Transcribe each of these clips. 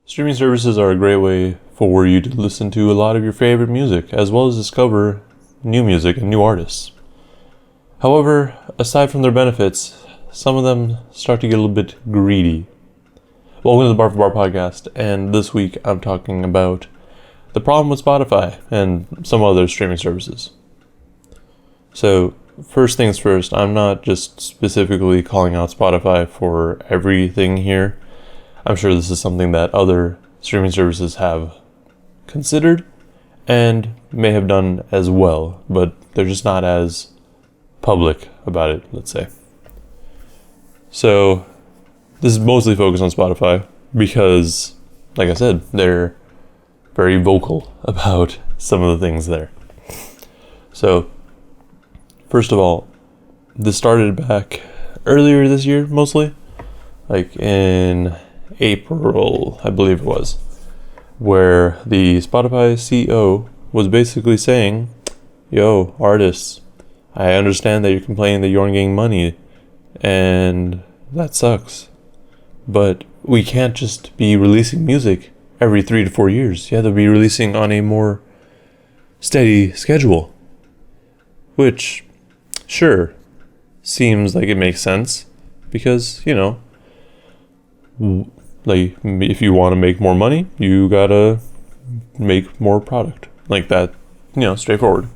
Streaming services are a great way for you to listen to a lot of your favorite music, as well as discover new music and new artists. However, aside from their benefits, some of them start to get a little bit greedy. Welcome to the Bar for Bar podcast, and this week I'm talking about the problem with Spotify and some other streaming services. So, first things first, I'm not just specifically calling out Spotify for everything here. I'm sure this is something that other streaming services have considered and may have done as well, but they're just not as public about it, let's say. So this is mostly focused on Spotify because, like I said, they're very vocal about some of the things there. So first of all, this started back earlier this year, mostly, like in April, I believe it was, where the Spotify CEO was basically saying, yo, artists, I understand that you're complaining that you aren't getting money, and that sucks, but we can't just be releasing music every 3 to 4 years. You have to be releasing on a more steady schedule, which, sure, seems like it makes sense, because, you know, like, if you want to make more money, you gotta make more product. Like that, you know, straightforward.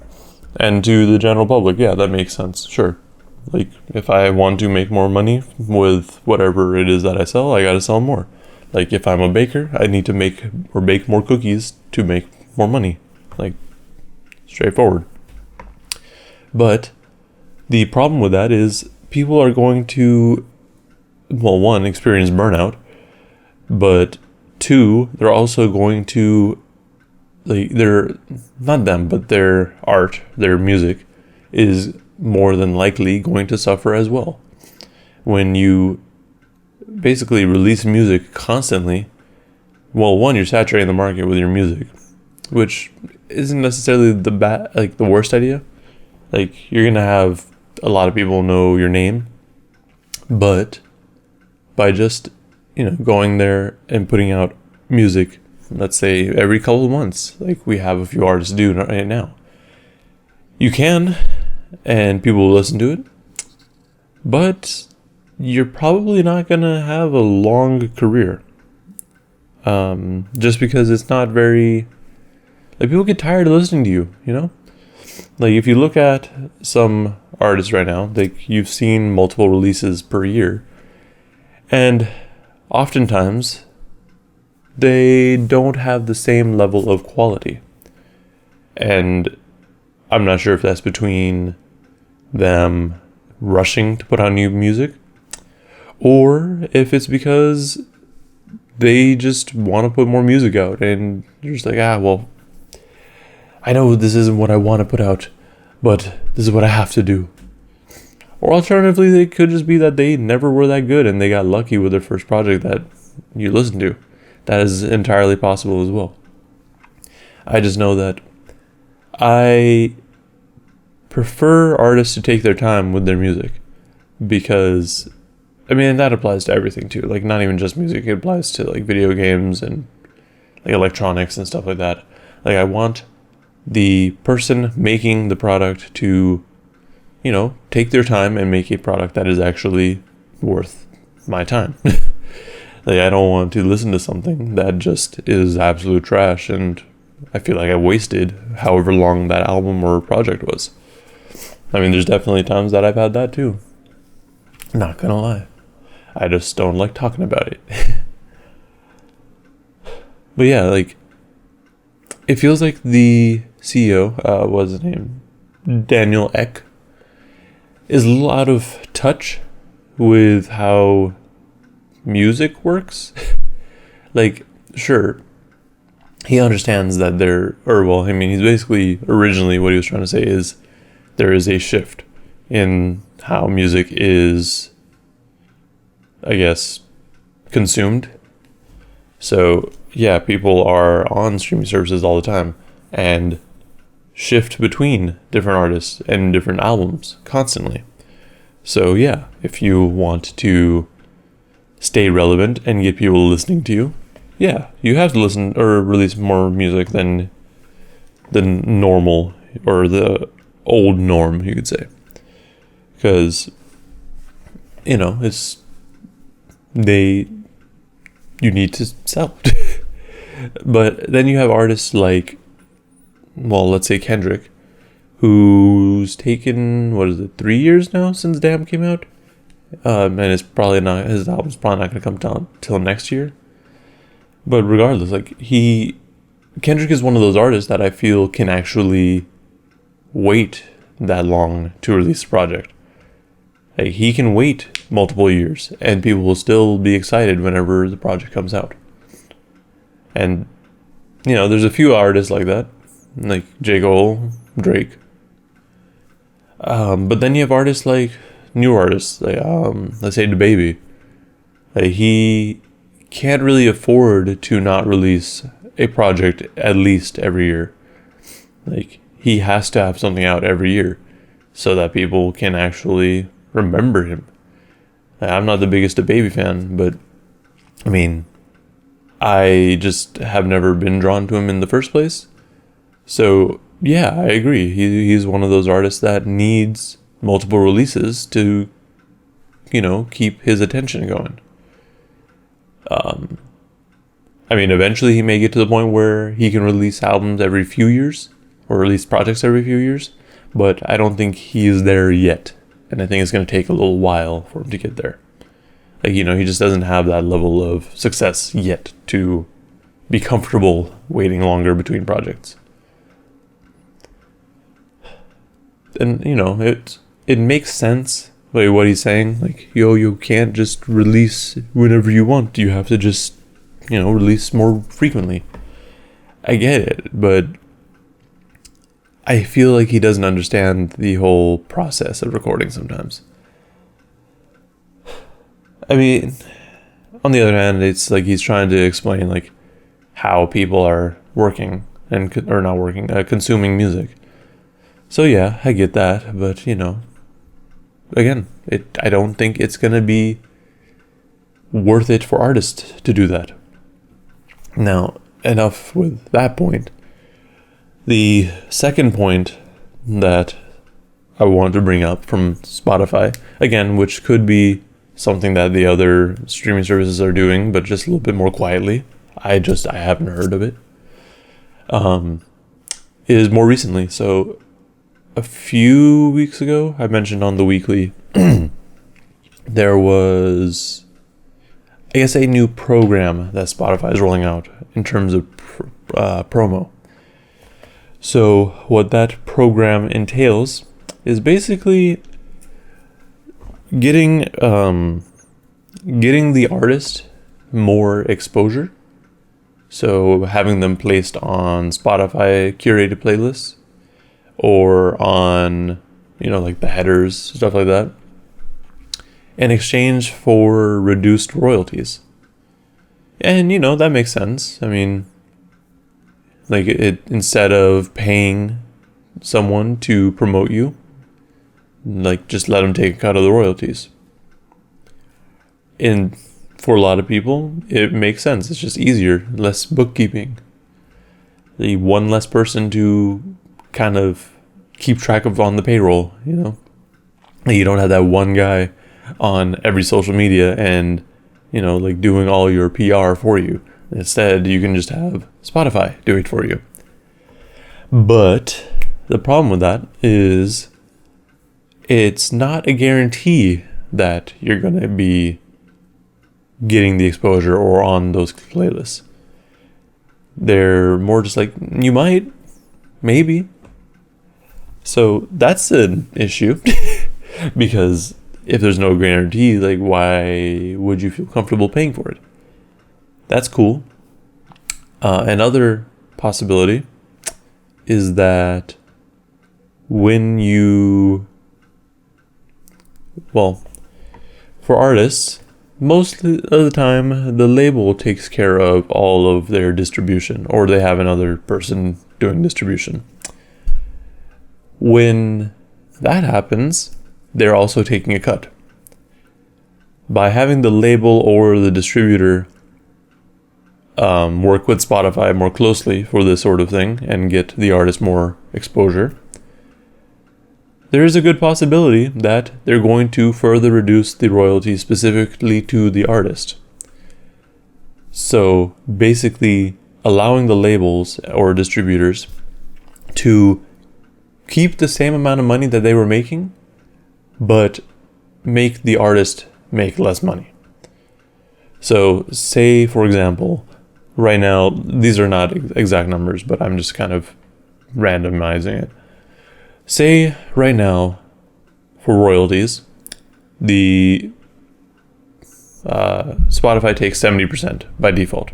And to the general public, yeah, that makes sense, sure. Like, if I want to make more money with whatever it is that I sell, I gotta sell more. Like, if I'm a baker, I need to make or bake more cookies to make more money. Like, straightforward. But the problem with that is people are going to, well, one, experience burnout. But two, they're also going to, like, they're, not them, but their art, their music, is more than likely going to suffer as well. When you basically release music constantly, well, one, you're saturating the market with your music, which isn't necessarily the worst idea. Like, you're gonna have a lot of people know your name, but by just, you know, going there and putting out music, let's say every couple of months, like we have a few artists do right now, you can, and people will listen to it, but you're probably not gonna have a long career, just because it's not very, like, people get tired of listening to you, you know? Like, if you look at some artists right now, like, you've seen multiple releases per year, and oftentimes, they don't have the same level of quality. And I'm not sure if that's between them rushing to put out new music, or if it's because they just want to put more music out, and you're just like, well, I know this isn't what I want to put out, but this is what I have to do. Or alternatively, they could just be that they never were that good and they got lucky with their first project that you listened to. That is entirely possible as well. I just know that I prefer artists to take their time with their music, because, I mean, that applies to everything too. Like, not even just music, it applies to, like, video games and, like, electronics and stuff like that. Like, I want the person making the product to, you know, take their time and make a product that is actually worth my time. Like, I don't want to listen to something that just is absolute trash and I feel like I wasted however long that album or project was. I mean, there's definitely times that I've had that too. Not gonna lie. I just don't like talking about it. But yeah, like, it feels like the CEO, what's his name? Daniel Ek, is a little out of touch with how music works. Like, sure, he understands that he's basically, originally what he was trying to say is there is a shift in how music is, I guess, consumed. So, yeah, people are on streaming services all the time and shift between different artists and different albums constantly. So yeah, if you want to stay relevant and get people listening to you, yeah, you have to listen or release more music than the normal or the old norm, you could say. Because, it's they you need to sell. But then you have artists like, well, let's say Kendrick, who's taken, 3 years now since Damn came out? And his album's probably not going to come down till next year. But regardless, Kendrick is one of those artists that I feel can actually wait that long to release a project. Like, he can wait multiple years and people will still be excited whenever the project comes out. And, there's a few artists like that, like J. Cole, Drake. But then you have artists like, new artists, like, let's say DaBaby. Like, he can't really afford to not release a project at least every year. Like, he has to have something out every year so that people can actually remember him. I'm not the biggest DaBaby fan, but I mean, I just have never been drawn to him in the first place. So yeah, I agree. He's one of those artists that needs multiple releases to, keep his attention going. I mean, eventually he may get to the point where he can release albums every few years or release projects every few years, but I don't think he's there yet. And I think it's going to take a little while for him to get there. Like, he just doesn't have that level of success yet to be comfortable waiting longer between projects. And, it makes sense, like, what he's saying. Like, you can't just release whenever you want. You have to just, release more frequently. I get it, but I feel like he doesn't understand the whole process of recording sometimes. I mean, on the other hand, it's like he's trying to explain, like, how people are working or not working, consuming music. So yeah, I get that, but again, I don't think it's gonna be worth it for artists to do that. Now, enough with that point. The second point that I want to bring up from Spotify, again, which could be something that the other streaming services are doing, but just a little bit more quietly. I haven't heard of it. Is more recently. So a few weeks ago, I mentioned on the weekly, there was, I guess, a new program that Spotify is rolling out in terms of promo. So what that program entails is basically getting the artist more exposure. So having them placed on Spotify curated playlists or on, like the headers, stuff like that, in exchange for reduced royalties. And, that makes sense. I mean, like, instead of paying someone to promote you, like, just let them take a cut of the royalties. And for a lot of people, it makes sense. It's just easier, less bookkeeping. The one less person to kind of keep track of on the payroll, You don't have that one guy on every social media and, like, doing all your PR for you. Instead, you can just have Spotify do it for you. But the problem with that is it's not a guarantee that you're going to be getting the exposure or on those playlists. They're more just like, you might, maybe. So that's an issue because if there's no guarantee, like, why would you feel comfortable paying for it? That's cool. Another possibility is that when for artists, most of the time, the label takes care of all of their distribution, or they have another person doing distribution. When that happens, they're also taking a cut. By having the label or the distributor work with Spotify more closely for this sort of thing and get the artist more exposure, there is a good possibility that they're going to further reduce the royalties specifically to the artist. So basically allowing the labels or distributors to keep the same amount of money that they were making, but make the artist make less money. So say, for example, right now, these are not exact numbers, but I'm just kind of randomizing it. Say right now, for royalties, the Spotify takes 70% by default,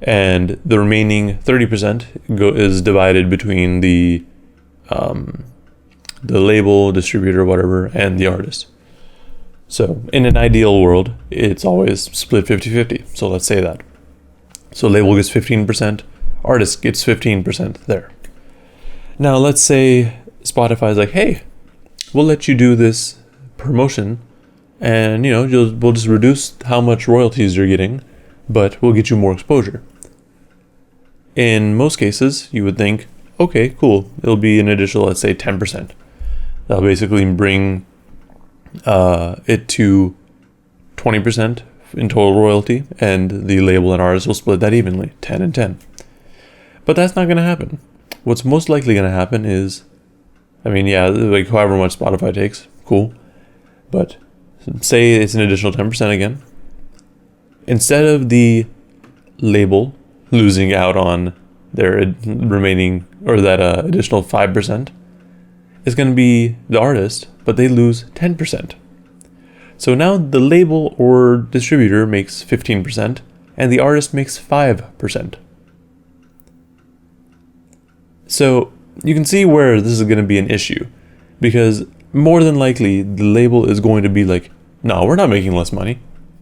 and the remaining 30% is divided between the label, distributor, whatever, and the artist. So in an ideal world, it's always split 50-50. So let's say that. So label gets 15%, artist gets 15% there. Now let's say Spotify's like, hey, we'll let you do this promotion, and we'll just reduce how much royalties you're getting, but we'll get you more exposure. In most cases, you would think, okay, cool. It'll be an additional, let's say, 10%. That'll basically bring it to 20% in total royalty, and the label and artist will split that evenly, 10 and 10. But that's not going to happen. What's most likely going to happen is, like however much Spotify takes, cool. But say it's an additional 10% again. Instead of the label losing out on their remaining, or that additional 5%, it's going to be the artist, but they lose 10%. So now the label or distributor makes 15%, and the artist makes 5%. So you can see where this is going to be an issue, because more than likely the label is going to be like, no, we're not making less money.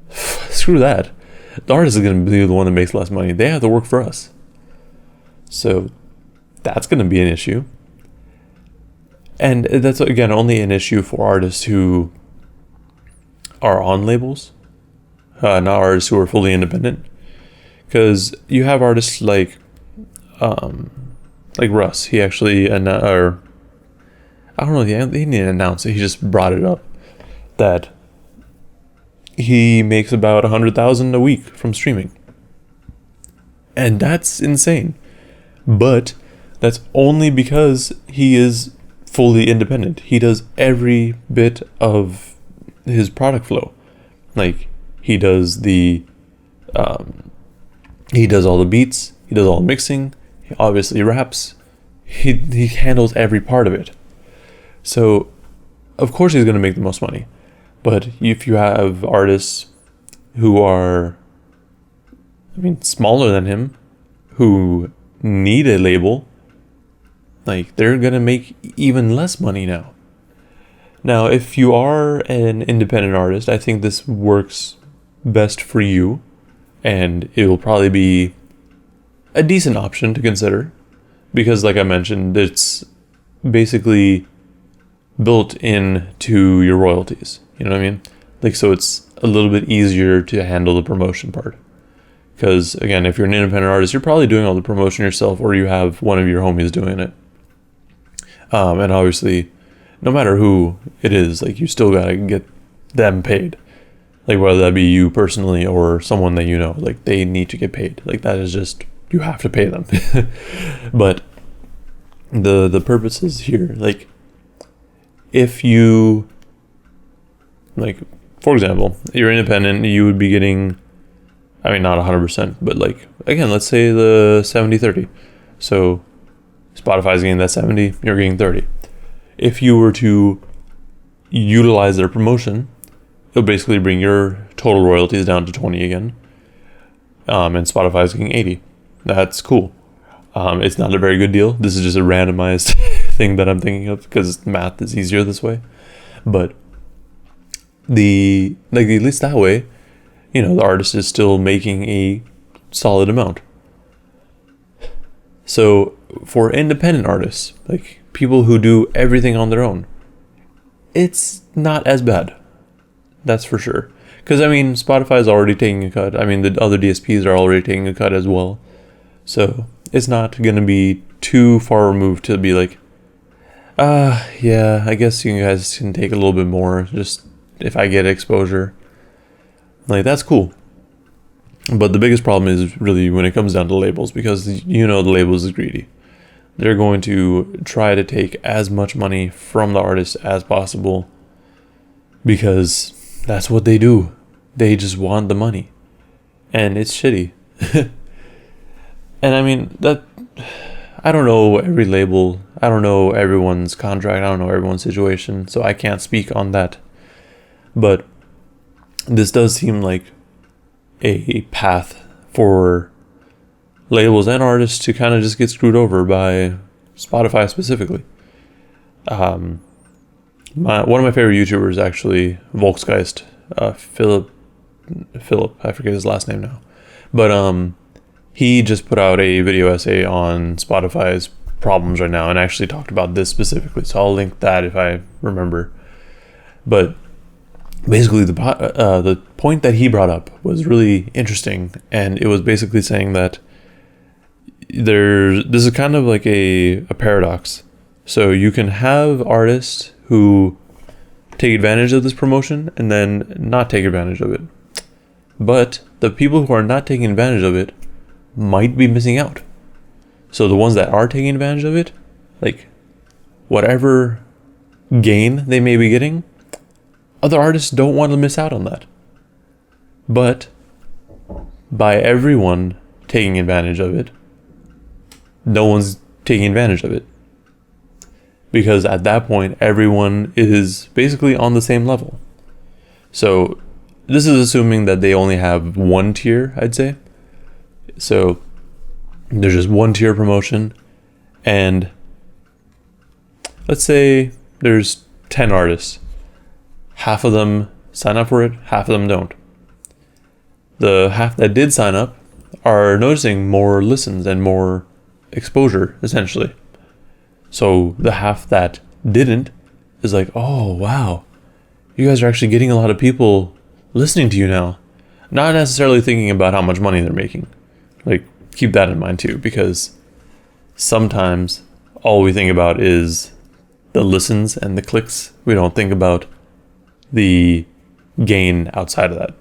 Screw that. The artist is going to be the one that makes less money. They have to work for us. So that's going to be an issue. And that's, again, only an issue for artists who are on labels, not artists who are fully independent. Because you have artists like Russ. He actually, I don't know, he didn't announce it. He just brought it up that he makes about $100,000 a week from streaming, and that's insane. But that's only because he is fully independent. He does every bit of his product flow. Like, he does he does all the beats, he does all the mixing, he obviously raps, he handles every part of it. So of course he's going to make the most money. But if you have artists who are, smaller than him, who need a label, like, they're going to make even less money now. Now, if you are an independent artist, I think this works best for you, and it will probably be a decent option to consider, because like I mentioned, it's basically built into your royalties. You know what I mean? Like, so it's a little bit easier to handle the promotion part. Because again, if you're an independent artist, you're probably doing all the promotion yourself, or you have one of your homies doing it. And obviously, no matter who it is, like, you still gotta get them paid. Like, whether that be you personally or someone that you know, like, they need to get paid. Like, that is just, you have to pay them. But the purpose is here, like, if you, like, for example, you're independent, you would be getting, not 100%, but like, again, let's say the 70-30. So Spotify's getting that 70, you're getting 30. If you were to utilize their promotion, it'll basically bring your total royalties down to 20 again. And Spotify's getting 80. That's cool. It's not a very good deal. This is just a randomized thing that I'm thinking of, because math is easier this way. But at least that way, the artist is still making a solid amount. So for independent artists, like people who do everything on their own, it's not as bad. That's for sure. Because I mean, Spotify is already taking a cut. I mean, the other DSPs are already taking a cut as well. So it's not gonna be too far removed to be like, yeah, I guess you guys can take a little bit more just if I get exposure. Like, that's cool. But the biggest problem is really when it comes down to labels, because the labels is greedy. They're going to try to take as much money from the artist as possible because that's what they do. They just want the money. And it's shitty. And I mean, I don't know every label. I don't know everyone's contract. I don't know everyone's situation. So I can't speak on that. But this does seem like a path for labels and artists to kind of just get screwed over by Spotify specifically. One of my favorite YouTubers, actually, Volksgeist, Philip, I forget his last name now, but he just put out a video essay on Spotify's problems right now and actually talked about this specifically. So I'll link that if I remember. But basically, the point that he brought up was really interesting, and it was basically saying that this is kind of like a paradox. So you can have artists who take advantage of this promotion and then not take advantage of it. But the people who are not taking advantage of it might be missing out. So the ones that are taking advantage of it, like whatever gain they may be getting, other artists don't want to miss out on that. But by everyone taking advantage of it, no one's taking advantage of it. Because at that point, everyone is basically on the same level. So this is assuming that they only have one tier, I'd say. So there's just one tier promotion, and let's say there's 10 artists. Half of them sign up for it, half of them don't. The half that did sign up are noticing more listens and more exposure, essentially. So the half that didn't is like, oh, wow, you guys are actually getting a lot of people listening to you now. Not necessarily thinking about how much money they're making. Like, keep that in mind too, because sometimes all we think about is the listens and the clicks. We don't think about the gain outside of that.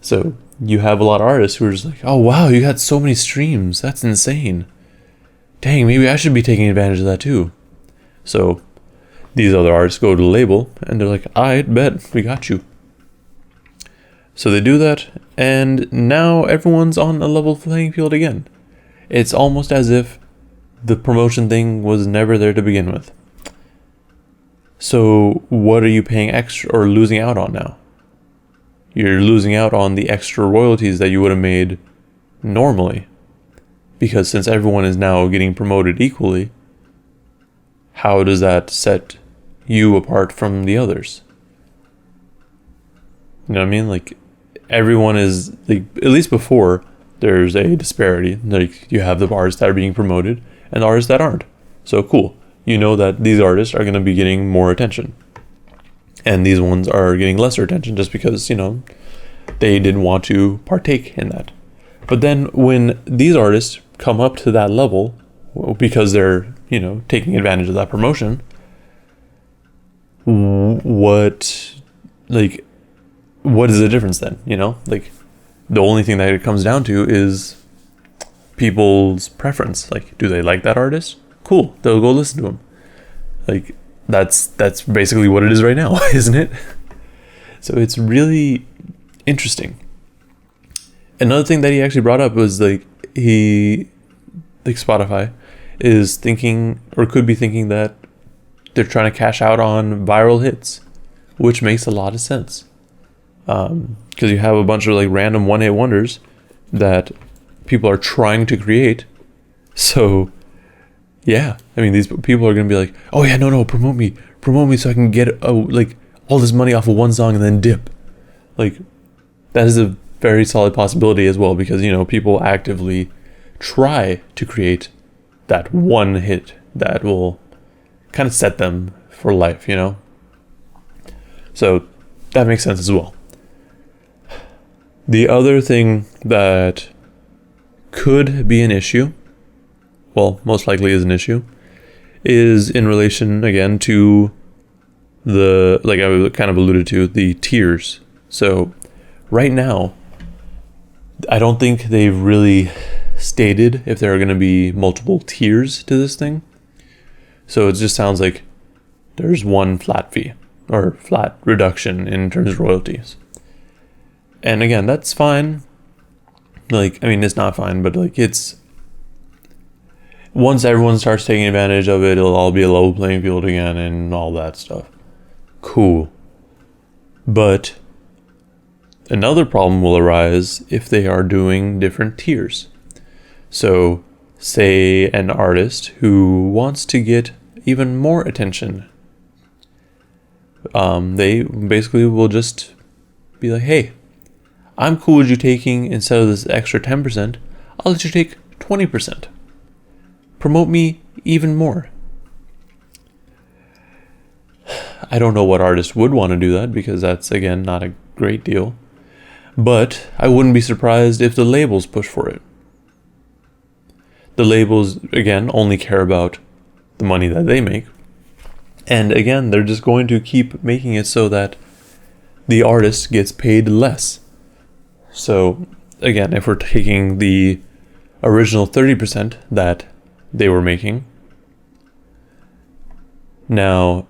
So you have a lot of artists who are just like, oh wow, you got so many streams, that's insane. Dang, maybe I should be taking advantage of that too. So these other artists go to the label and they're like, I bet, we got you. So they do that, and now everyone's on a level playing field again. It's almost as if the promotion thing was never there to begin with. So what are you paying extra or losing out on now? You're losing out on the extra royalties that you would have made normally. Because since everyone is now getting promoted equally, how does that set you apart from the others? You know what I mean? Like, everyone is, like, at least before, there's a disparity. Like, you have the artists that are being promoted and the artists that aren't. So cool. You know that these artists are going to be getting more attention. And these ones are getting lesser attention just because, they didn't want to partake in that. But then when these artists come up to that level, because they're, taking advantage of that promotion, what is the difference then? Like, the only thing that it comes down to is people's preference. Like, do they like that artist? Cool, they'll go listen to him. Like, that's basically what it is right now, isn't it? So it's really interesting. Another thing that he actually brought up was Spotify is thinking, or could be thinking, that they're trying to cash out on viral hits, which makes a lot of sense. Because you have a bunch of random one-hit wonders that people are trying to create. So yeah, I mean, these people are going to be like, oh yeah, no, promote me so I can get all this money off of one song and then dip. Like, that is a very solid possibility as well, because people actively try to create that one hit that will kind of set them for life, So that makes sense as well. The other thing that could be an issue, well, most likely is an issue, is in relation, again, to the, like I kind of alluded to, the tiers. So right now, I don't think they've really stated if there are going to be multiple tiers to this thing. So it just sounds like there's one flat fee or flat reduction in terms of royalties. And again, that's fine. Like, I mean, it's not fine, but like it's, once everyone starts taking advantage of it, it'll all be a level playing field again and all that stuff. Cool. But another problem will arise if they are doing different tiers. So, say an artist who wants to get even more attention, they basically will just be like, hey, I'm cool with you taking, instead of this extra 10%, I'll let you take 20%. Promote me even more. I don't know what artist would want to do that, because that's, again, not a great deal. But I wouldn't be surprised if the labels push for it. The labels, again, only care about the money that they make. And again, they're just going to keep making it so that the artist gets paid less. So again, if we're taking the original 30% that they were making, now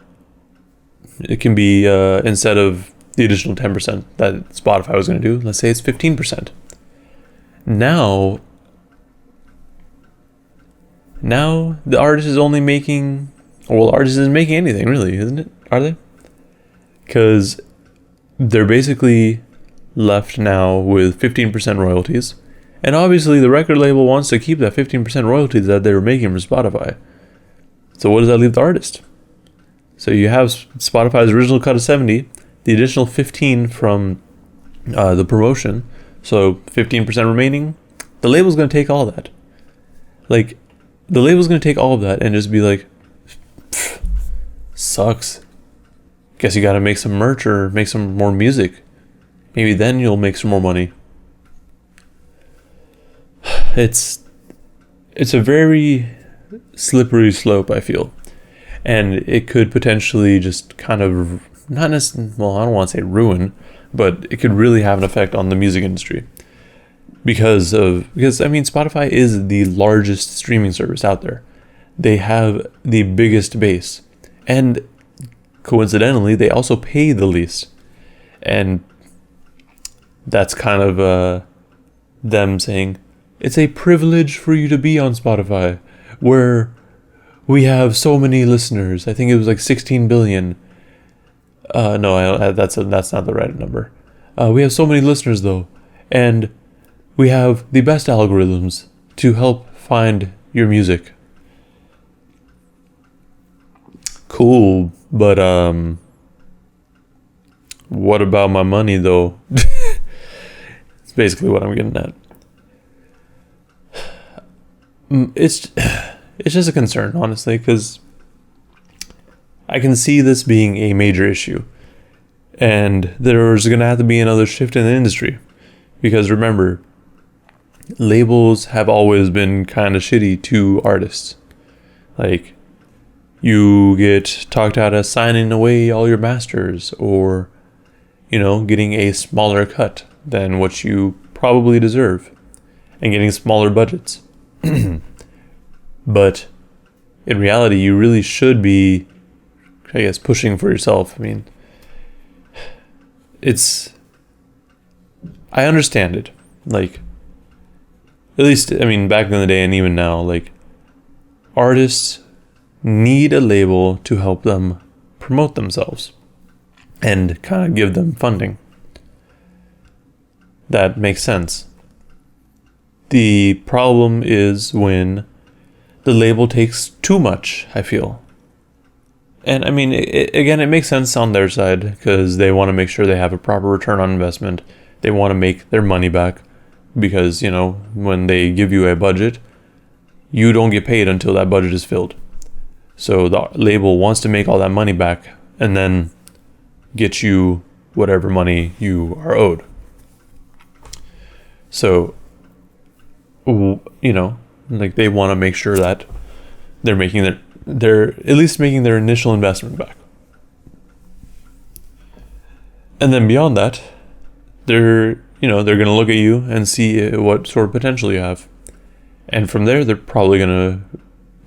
it can be, instead of the additional 10% that Spotify was going to do, let's say it's 15%. Now the artist is only making, well, the artist isn't making anything really, isn't it? Are they? Because they're basically left now with 15% royalties. And obviously the record label wants to keep that 15% royalties that they were making from Spotify. So what does that leave the artist? So you have Spotify's original cut of 70, the additional 15 from the promotion, so 15% remaining. The label's going to take all that. Like, the label's going to take all of that and just be like, sucks. Guess you got to make some merch or make some more music. Maybe then you'll make some more money. It's a very slippery slope, I feel. And it could potentially just kind of, not necessarily, well, I don't want to say ruin, but it could really have an effect on the music industry. Because I mean, Spotify is the largest streaming service out there. They have the biggest base. And coincidentally, they also pay the least. And that's kind of them saying, it's a privilege for you to be on Spotify, where we have so many listeners. I think it was like 16 billion. No, that's not the right number. We have so many listeners though, and we have the best algorithms to help find your music. Cool, but what about my money though? It's basically what I'm getting at. It's just a concern, honestly, because I can see this being a major issue. And there's going to have to be another shift in the industry. Because remember, labels have always been kind of shitty to artists. Like, you get talked out of signing away all your masters, or, getting a smaller cut than what you probably deserve, and getting smaller budgets. But in reality, you really should be, I guess, pushing for yourself. I mean, I understand it. Like, at least, I mean, back in the day and even now, like, artists need a label to help them promote themselves and kind of give them funding. That makes sense. The problem is when the label takes too much, I feel. And I mean, it makes sense on their side because they want to make sure they have a proper return on investment. They want to make their money back because, when they give you a budget, you don't get paid until that budget is filled. So the label wants to make all that money back and then get you whatever money you are owed. So, like they want to make sure that they're making they're at least making their initial investment back. And then beyond that, they're going to look at you and see what sort of potential you have. And from there, they're probably going to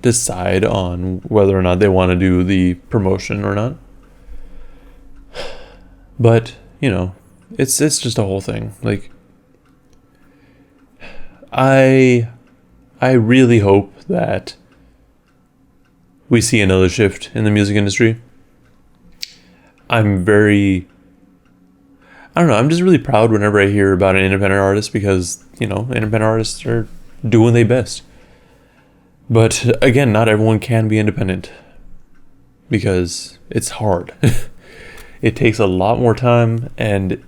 decide on whether or not they want to do the promotion or not. But, it's just a whole thing. Like, I really hope that we see another shift in the music industry. I'm just really proud whenever I hear about an independent artist because, independent artists are doing their best. But again, not everyone can be independent because it's hard. It takes a lot more time and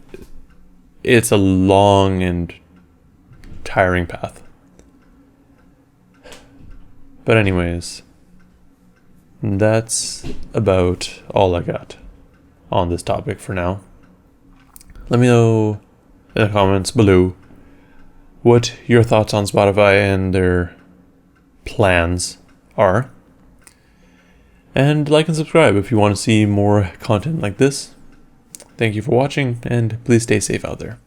it's a long and tiring path. But anyways, that's about all I got on this topic for now. Let me know in the comments below what your thoughts on Spotify and their plans are. And like and subscribe if you want to see more content like this. Thank you for watching, and please stay safe out there.